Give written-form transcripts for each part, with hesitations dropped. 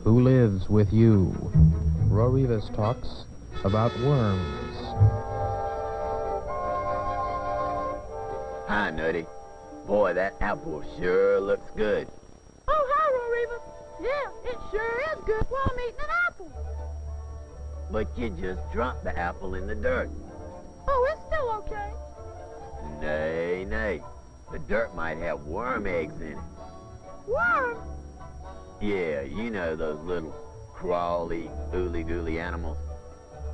who lives with you. Ro-Revus talks about worms. Hi, Nutty. Boy, that apple sure looks good. Oh, hi, Ro-Revus. Yeah, it sure is good while I'm eating an apple. But you just dropped the apple in the dirt. Oh, it's still okay. Nay, nay. The dirt might have worm eggs in it. Worm? Yeah, you know those little crawly, ooly-gooly animals.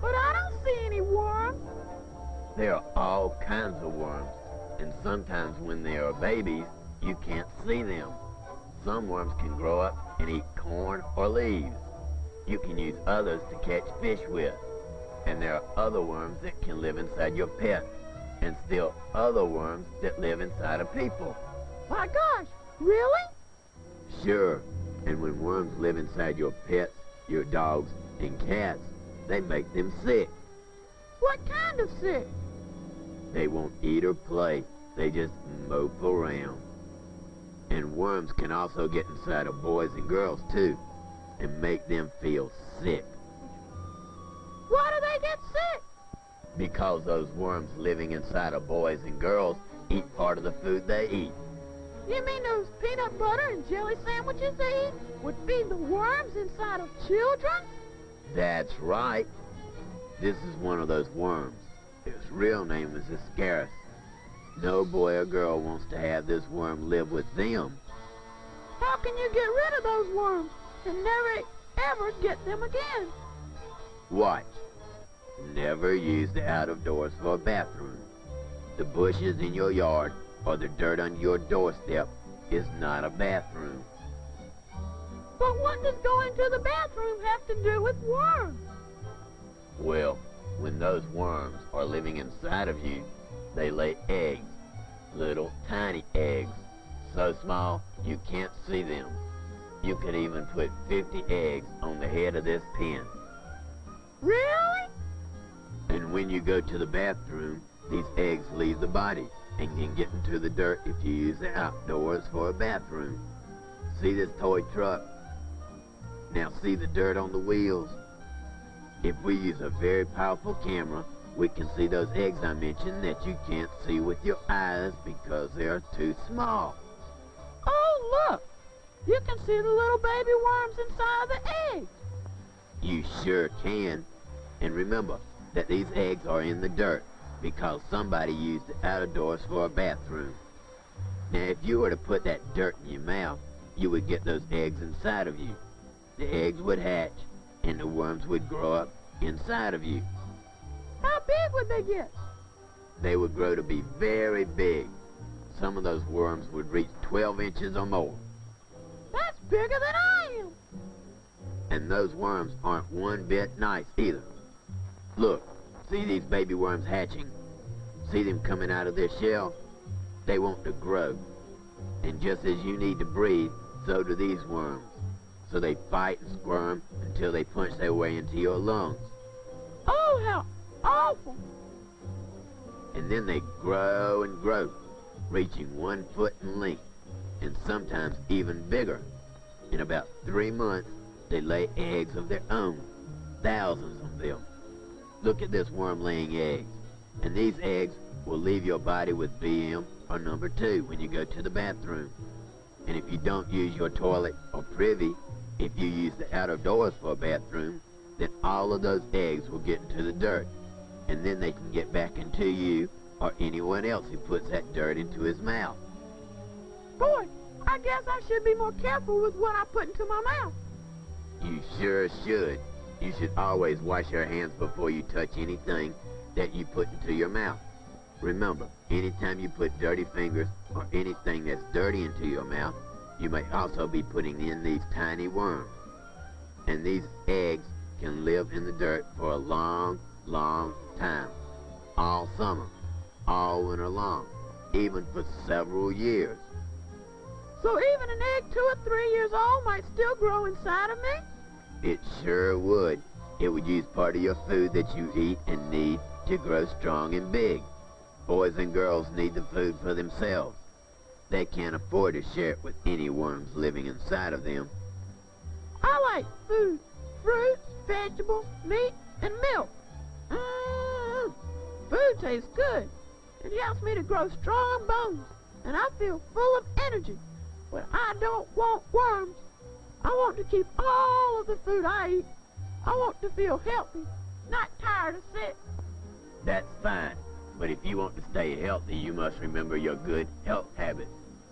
But I don't see any worms. There are all kinds of worms, and sometimes when they are babies, you can't see them. Some worms can grow up and eat corn or leaves. You can use others to catch fish with. And there are other worms that can live inside your pets, and still other worms that live inside of people. My gosh, really? Sure, and when worms live inside your pets, your dogs, and cats, they make them sick. What kind of sick? They won't eat or play, they just mope around. And worms can also get inside of boys and girls too, and make them feel sick. Why do they get sick? Because those worms living inside of boys and girls eat part of the food they eat. You mean those peanut butter and jelly sandwiches they eat would feed the worms inside of children? That's right. This is one of those worms. Its real name is Squirrel. No boy or girl wants to have this worm live with them. How can you get rid of those worms and never ever get them again? Watch. Never use the out of doors for a bathroom. The bushes in your yard or the dirt on your doorstep is not a bathroom. But what does going to the bathroom have to do with worms? Well, when those worms are living inside of you, they lay eggs, little tiny eggs, so small you can't see them. You could even put 50 eggs on the head of this pen. Really? And when you go to the bathroom, these eggs leave the body and can get into the dirt if you use the outdoors for a bathroom. See this toy truck? Now see the dirt on the wheels? If we use a very powerful camera, we can see those eggs I mentioned that you can't see with your eyes because they are too small. Oh, look! You can see the little baby worms inside of the eggs. You sure can. And remember that these eggs are in the dirt because somebody used the out of doors for a bathroom. Now, if you were to put that dirt in your mouth, you would get those eggs inside of you. The eggs would hatch, and the worms would grow up inside of you. How big would they get? They would grow to be very big. Some of those worms would reach 12 inches or more. That's bigger than I am. And those worms aren't one bit nice either. Look, see these baby worms hatching? See them coming out of their shell? They want to grow. And just as you need to breathe, so do these worms. So they fight and squirm until they punch their way into your lungs. Oh, how awful. And then they grow and grow, reaching 1 foot in length, and sometimes even bigger. In about 3 months, they lay eggs of their own, thousands of them. Look at this worm laying eggs, and these eggs will leave your body with BM or number 2 when you go to the bathroom. And if you don't use your toilet or privy, if you use the out of doors for a bathroom, then all of those eggs will get into the dirt, and then they can get back into you or anyone else who puts that dirt into his mouth. Boy, I guess I should be more careful with what I put into my mouth. You sure should. You should always wash your hands before you touch anything that you put into your mouth. Remember, anytime you put dirty fingers or anything that's dirty into your mouth, you may also be putting in these tiny worms. And these eggs can live in the dirt for a long, long time. All summer, all winter long, even for several years. So even an egg 2 or 3 years old might still grow inside of me? It sure would. It would use part of your food that you eat and need to grow strong and big. Boys and girls need the food for themselves. They can't afford to share it with any worms living inside of them. I like food. Fruits, vegetables, meat, and milk. Food tastes good. It helps me to grow strong bones, and I feel full of energy. But I don't want worms. I want to keep all of the food I eat. I want to feel healthy, not tired or sick. That's fine, but if you want to stay healthy, you must remember your good health habits.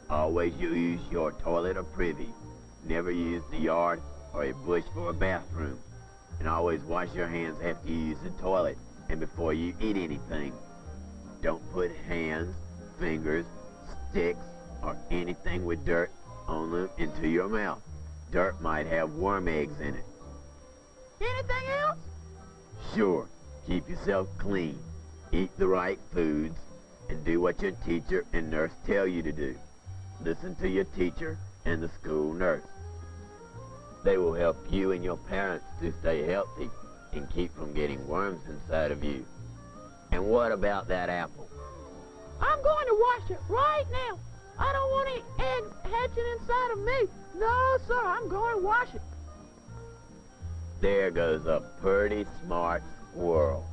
Always use your toilet or privy. Never use the yard or a bush for a bathroom. And always wash your hands after you use the toilet and before you eat anything. Don't put hands, fingers, sticks, or anything with dirt on them into your mouth. Dirt might have worm eggs in it. Anything else? Sure, keep yourself clean, eat the right foods, and do what your teacher and nurse tell you to do. Listen to your teacher and the school nurse. They will help you and your parents to stay healthy and keep from getting worms inside of you. And what about that apple? I'm going to wash it right now. I don't want any eggs hatching inside of me. No, sir, I'm going to wash it. There goes a pretty smart squirrel.